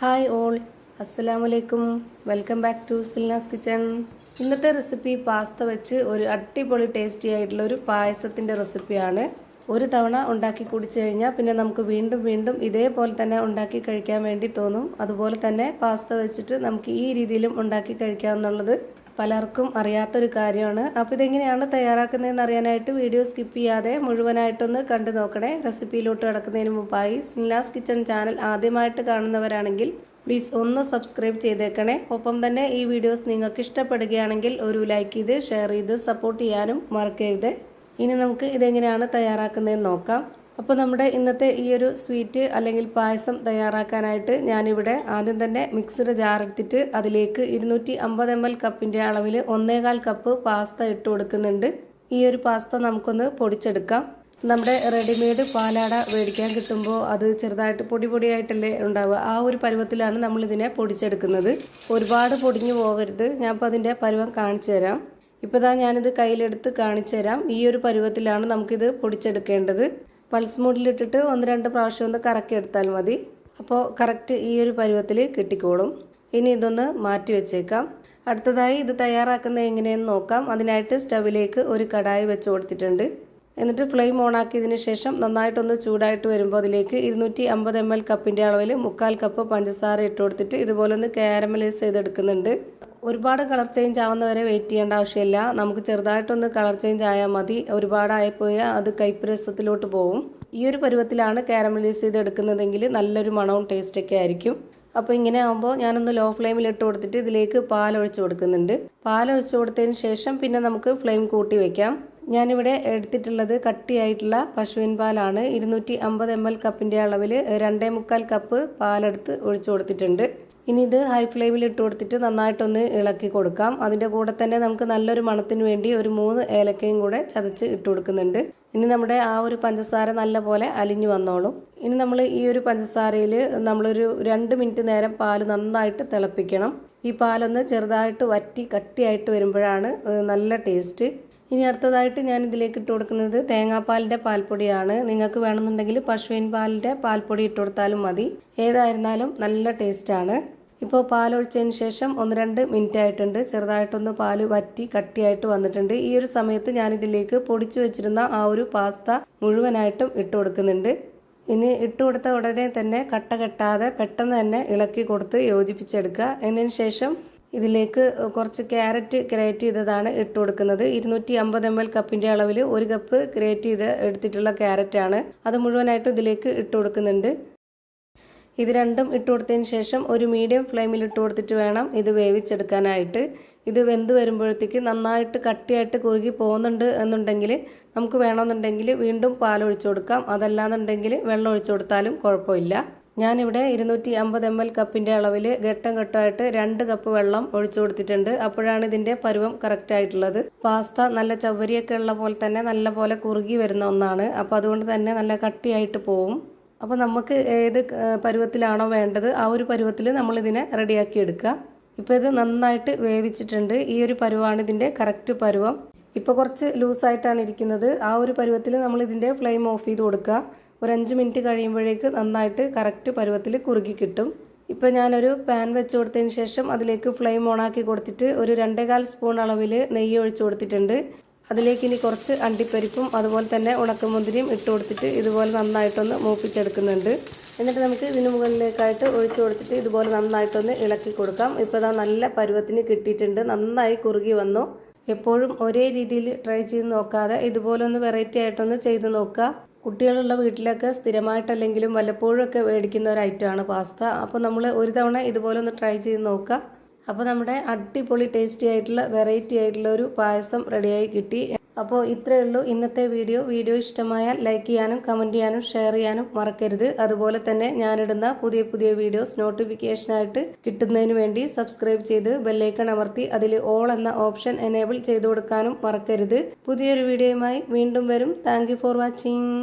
Hi all, അസ്സലാമലൈക്കും. Welcome back to സിൽനാസ് kitchen. ഇന്നത്തെ റെസിപ്പി പാസ്ത വെച്ച് ഒരു അടിപൊളി ടേസ്റ്റി ആയിട്ടുള്ള ഒരു പായസത്തിൻ്റെ റെസിപ്പിയാണ്. ഒരു തവണ ഉണ്ടാക്കി കുടിച്ചു കഴിഞ്ഞാൽ പിന്നെ നമുക്ക് വീണ്ടും വീണ്ടും ഇതേപോലെ തന്നെ ഉണ്ടാക്കി കഴിക്കാൻ വേണ്ടി തോന്നും. അതുപോലെ തന്നെ പാസ്ത വെച്ചിട്ട് നമുക്ക് ഈ രീതിയിലും ഉണ്ടാക്കി കഴിക്കാമെന്നുള്ളത് പലർക്കും അറിയാത്തൊരു കാര്യമാണ്. അപ്പോൾ ഇതെങ്ങനെയാണ് തയ്യാറാക്കുന്നതെന്ന് അറിയാനായിട്ട് വീഡിയോ സ്കിപ്പ് ചെയ്യാതെ മുഴുവനായിട്ടൊന്ന് കണ്ടു നോക്കണേ. റെസിപ്പിയിലോട്ട് കിടക്കുന്നതിന് മുമ്പായി സിൽനാസ് കിച്ചൺ ചാനൽ ആദ്യമായിട്ട് കാണുന്നവരാണെങ്കിൽ പ്ലീസ് ഒന്ന് സബ്സ്ക്രൈബ് ചെയ്തേക്കണേ. ഒപ്പം തന്നെ ഈ വീഡിയോസ് നിങ്ങൾക്ക് ഇഷ്ടപ്പെടുകയാണെങ്കിൽ ഒരു ലൈക്ക് ചെയ്ത് ഷെയർ ചെയ്ത് സപ്പോർട്ട് ചെയ്യാനും മറക്കരുത്. ഇനി നമുക്ക് ഇതെങ്ങനെയാണ് തയ്യാറാക്കുന്നതെന്ന് നോക്കാം. അപ്പോൾ നമ്മുടെ ഇന്നത്തെ ഈ ഒരു സ്വീറ്റ് അല്ലെങ്കിൽ പായസം തയ്യാറാക്കാനായിട്ട് ഞാനിവിടെ ആദ്യം തന്നെ മിക്സിയുടെ ജാർ എടുത്തിട്ട് അതിലേക്ക് 250 ml കപ്പിൻ്റെ അളവിൽ 1.25 കപ്പ് പാസ്ത ഇട്ട് കൊടുക്കുന്നുണ്ട്. ഈ ഒരു പാസ്ത നമുക്കൊന്ന് പൊടിച്ചെടുക്കാം. നമ്മുടെ റെഡിമെയ്ഡ് പാലാട മേടിക്കാൻ കിട്ടുമ്പോൾ അത് ചെറുതായിട്ട് പൊടിയായിട്ടല്ലേ ഉണ്ടാവുക. ആ ഒരു പരുവത്തിലാണ് നമ്മളിതിനെ പൊടിച്ചെടുക്കുന്നത്. ഒരുപാട് പൊടിഞ്ഞു പോകരുത്. ഞാനിപ്പോൾ അതിൻ്റെ പരുവം കാണിച്ചു തരാം. ഇപ്പോൾ ഞാനിത് കയ്യിലെടുത്ത് കാണിച്ചു തരാം. ഈ ഒരു പരുവത്തിലാണ് നമുക്കിത് പൊടിച്ചെടുക്കേണ്ടത്. പൾസ് മോഡിലിട്ടിട്ട് 1-2 പ്രാവശ്യം ഒന്ന് കറക്കി എടുത്താൽ മതി. അപ്പോൾ കറക്റ്റ് ഈ ഒരു പരുവത്തിൽ കിട്ടിക്കോളും. ഇനി ഇതൊന്ന് മാറ്റി വെച്ചേക്കാം. അടുത്തതായി ഇത് തയ്യാറാക്കുന്നത് എങ്ങനെയെന്ന് നോക്കാം. അതിനായിട്ട് സ്റ്റവിലേക്ക് ഒരു കടായി വെച്ച് കൊടുത്തിട്ടുണ്ട്. എന്നിട്ട് ഫ്ലെയിം ഓണാക്കിയതിന് ശേഷം നന്നായിട്ടൊന്ന് ചൂടായിട്ട് വരുമ്പോൾ അതിലേക്ക് 250 ml കപ്പിൻ്റെ അളവിൽ 1/4 കപ്പ് പഞ്ചസാര ഇട്ട് കൊടുത്തിട്ട് ഇതുപോലെ ഒന്ന് കാരമലൈസ് ചെയ്തെടുക്കുന്നുണ്ട്. ഒരുപാട് കളർ ചേഞ്ച് ആവുന്നവരെ വെയിറ്റ് ചെയ്യേണ്ട ആവശ്യമില്ല. നമുക്ക് ചെറുതായിട്ടൊന്ന് കളർ ചേഞ്ച് ആയാൽ മതി. ഒരുപാടായിപ്പോയാൽ അത് കയ്പ്പ് രസത്തിലോട്ട് പോകും. ഈ ഒരു പരുവത്തിലാണ് കാരമലൈസ് ചെയ്തെടുക്കുന്നതെങ്കിൽ നല്ലൊരു മണവും ടേസ്റ്റൊക്കെ ആയിരിക്കും. അപ്പോൾ ഇങ്ങനെ ആകുമ്പോൾ ഞാനൊന്ന് ലോ ഫ്ലെയിമിൽ ഇട്ട് കൊടുത്തിട്ട് ഇതിലേക്ക് പാലൊഴിച്ച് കൊടുക്കുന്നുണ്ട്. പാലൊഴിച്ച് കൊടുത്തതിന് ശേഷം പിന്നെ നമുക്ക് ഫ്ലെയിം കൂട്ടി വയ്ക്കാം. ഞാനിവിടെ എടുത്തിട്ടുള്ളത് കട്ടിയായിട്ടുള്ള പശുവിൻ പാലാണ്. 250 ml കപ്പിൻ്റെ അളവിൽ 2.25 കപ്പ് പാലെടുത്ത് ഒഴിച്ചു കൊടുത്തിട്ടുണ്ട്. ഇനി ഇത് ഹൈ ഫ്ലെയിമിൽ ഇട്ട് കൊടുത്തിട്ട് നന്നായിട്ടൊന്ന് ഇളക്കി കൊടുക്കാം. അതിൻ്റെ കൂടെ തന്നെ നമുക്ക് നല്ലൊരു മണത്തിന് വേണ്ടി ഒരു 3 ഏലക്കയും കൂടെ ചതച്ച് ഇട്ട് കൊടുക്കുന്നുണ്ട്. ഇനി നമ്മുടെ ആ ഒരു പഞ്ചസാര നല്ല പോലെ അലിഞ്ഞു വന്നോളും. ഇനി നമ്മൾ ഈ ഒരു പഞ്ചസാരയിൽ നമ്മളൊരു 2 മിനിറ്റ് നേരം പാൽ നന്നായിട്ട് തിളപ്പിക്കണം. ഈ പാലൊന്ന് ചെറുതായിട്ട് വറ്റി കട്ടിയായിട്ട് വരുമ്പോഴാണ് നല്ല ടേസ്റ്റ്. ഇനി അടുത്തതായിട്ട് ഞാൻ ഇതിലേക്ക് ഇട്ട് കൊടുക്കുന്നത് തേങ്ങാപ്പാലിൻ്റെ പാൽപ്പൊടിയാണ്. നിങ്ങൾക്ക് വേണമെന്നുണ്ടെങ്കിൽ പശുവിൻ പാലിൻ്റെ പാൽപ്പൊടി ഇട്ട് കൊടുത്താലും മതി. ഏതായിരുന്നാലും നല്ല ടേസ്റ്റാണ്. ഇപ്പോൾ പാലൊഴിച്ചതിന് ശേഷം 1-2 മിനിറ്റ് ആയിട്ടുണ്ട്. ചെറുതായിട്ടൊന്ന് പാല് വറ്റി കട്ടിയായിട്ട് വന്നിട്ടുണ്ട്. ഈ ഒരു സമയത്ത് ഞാനിതിലേക്ക് പൊടിച്ചു വെച്ചിരുന്ന ആ ഒരു പാസ്ത മുഴുവനായിട്ടും ഇട്ട് കൊടുക്കുന്നുണ്ട്. ഇനി ഇട്ട് കൊടുത്ത ഉടനെ തന്നെ കട്ട കെട്ടാതെ പെട്ടെന്ന് തന്നെ ഇളക്കി കൊടുത്ത് യോജിപ്പിച്ചെടുക്കുക. എന്നതിന് ശേഷം ഇതിലേക്ക് കുറച്ച് ക്യാരറ്റ് ഗ്രേറ്റ് ചെയ്തതാണ് ഇട്ട് കൊടുക്കുന്നത്. 250 ml കപ്പിൻ്റെ അളവിൽ 1 കപ്പ് ഗ്രേറ്റ് ചെയ്ത് എടുത്തിട്ടുള്ള ക്യാരറ്റാണ്. അത് മുഴുവനായിട്ടും ഇതിലേക്ക് ഇട്ട് കൊടുക്കുന്നുണ്ട്. ഇത് രണ്ടും ഇട്ട് കൊടുത്തതിന് ശേഷം ഒരു മീഡിയം ഫ്ലെയിമിൽ ഇട്ട് കൊടുത്തിട്ട് വേണം ഇത് വേവിച്ചെടുക്കാനായിട്ട്. ഇത് വെന്ത് വരുമ്പോഴത്തേക്ക് നന്നായിട്ട് കട്ടിയായിട്ട് കുറുകി പോകുന്നുണ്ട് എന്നുണ്ടെങ്കിൽ നമുക്ക് വേണമെന്നുണ്ടെങ്കിൽ വീണ്ടും പാലൊഴിച്ചു കൊടുക്കാം. അതല്ലാന്നുണ്ടെങ്കിൽ വെള്ളം ഒഴിച്ചു കൊടുത്താലും കുഴപ്പമില്ല. ഞാനിവിടെ 250 ml കപ്പിൻ്റെ അളവിൽ ഘട്ടം ഘട്ടമായിട്ട് 2 കപ്പ് വെള്ളം ഒഴിച്ചു കൊടുത്തിട്ടുണ്ട്. അപ്പോഴാണ് ഇതിൻ്റെ പരുവം കറക്റ്റ് ആയിട്ടുള്ളത്. പാസ്ത നല്ല ചവ്വരിയൊക്കെ ഉള്ള പോലെ തന്നെ നല്ല പോലെ കുറുകി വരുന്ന ഒന്നാണ്. അപ്പോൾ അതുകൊണ്ട് തന്നെ നല്ല കട്ടിയായിട്ട് പോവും. അപ്പോൾ നമുക്ക് ഏത് പരുവത്തിലാണോ വേണ്ടത് ആ ഒരു പരുവത്തിൽ നമ്മളിതിനെ റെഡിയാക്കി എടുക്കുക. ഇപ്പോൾ ഇത് നന്നായിട്ട് വേവിച്ചിട്ടുണ്ട്. ഈ ഒരു പരുവാണ് ഇതിൻ്റെ കറക്റ്റ് പരുവം. ഇപ്പോൾ കുറച്ച് ലൂസായിട്ടാണ് ഇരിക്കുന്നത്. ആ ഒരു പരുവത്തിൽ നമ്മളിതിൻ്റെ ഫ്ലെയിം ഓഫ് ചെയ്ത് കൊടുക്കുക. ഒരു 5 മിനിറ്റ് കഴിയുമ്പോഴേക്ക് നന്നായിട്ട് കറക്റ്റ് പരുവത്തിൽ കുറുകി കിട്ടും. ഇപ്പോൾ ഞാനൊരു പാൻ വെച്ച് കൊടുത്തതിന് ശേഷം അതിലേക്ക് ഫ്ലെയിം ഓണാക്കി കൊടുത്തിട്ട് ഒരു 2.25 സ്പൂൺ അളവിൽ നെയ്യ് ഒഴിച്ച് കൊടുത്തിട്ടുണ്ട്. അതിലേക്ക് ഇനി കുറച്ച് അണ്ടിപ്പരിപ്പും അതുപോലെ തന്നെ ഉണക്കമുന്തിരിയും ഇട്ട് കൊടുത്തിട്ട് ഇതുപോലെ നന്നായിട്ടൊന്ന് മൂപ്പിച്ചെടുക്കുന്നുണ്ട്. എന്നിട്ട് നമുക്ക് ഇതിന് മുകളിലേക്കായിട്ട് ഒഴിച്ചു കൊടുത്തിട്ട് ഇതുപോലെ നന്നായിട്ടൊന്ന് ഇളക്കി കൊടുക്കാം. ഇപ്പോൾ നല്ല പരുവത്തിന് കിട്ടിയിട്ടുണ്ട്. നന്നായി കുറുകി വന്നു. എപ്പോഴും ഒരേ രീതിയിൽ ട്രൈ ചെയ്ത് നോക്കാതെ ഇതുപോലെ ഒന്ന് വെറൈറ്റി ആയിട്ടൊന്ന് ചെയ്ത് നോക്കുക. കുട്ടികളുള്ള വീട്ടിലൊക്കെ സ്ഥിരമായിട്ടല്ലെങ്കിലും വല്ലപ്പോഴും ഒക്കെ മേടിക്കുന്ന ഒരു ഐറ്റമാണ് പാസ്ത. അപ്പോൾ നമ്മൾ ഒരു തവണ ഇതുപോലെ ഒന്ന് ട്രൈ ചെയ്ത് നോക്കുക. അപ്പോൾ നമ്മുടെ അടിപൊളി ടേസ്റ്റി ആയിട്ടുള്ള വെറൈറ്റി ആയിട്ടുള്ള ഒരു പായസം റെഡിയായി കിട്ടി. അപ്പോൾ ഇത്രയേ ഉള്ളൂ ഇന്നത്തെ വീഡിയോ ഇഷ്ടമായാൽ ലൈക്ക് ചെയ്യാനും കമൻറ്റ് ചെയ്യാനും ഷെയർ ചെയ്യാനും മറക്കരുത്. അതുപോലെ തന്നെ ഞാനിടുന്ന പുതിയ വീഡിയോസ് നോട്ടിഫിക്കേഷനായിട്ട് കിട്ടുന്നതിന് വേണ്ടി സബ്സ്ക്രൈബ് ചെയ്ത് ബെല്ലൈക്കൺ അമർത്തി അതിൽ ഓൾ എന്ന ഓപ്ഷൻ എനേബിൾ ചെയ്ത് കൊടുക്കാനും മറക്കരുത്. പുതിയൊരു വീഡിയോയുമായി വീണ്ടും വരും. Thank you for watching.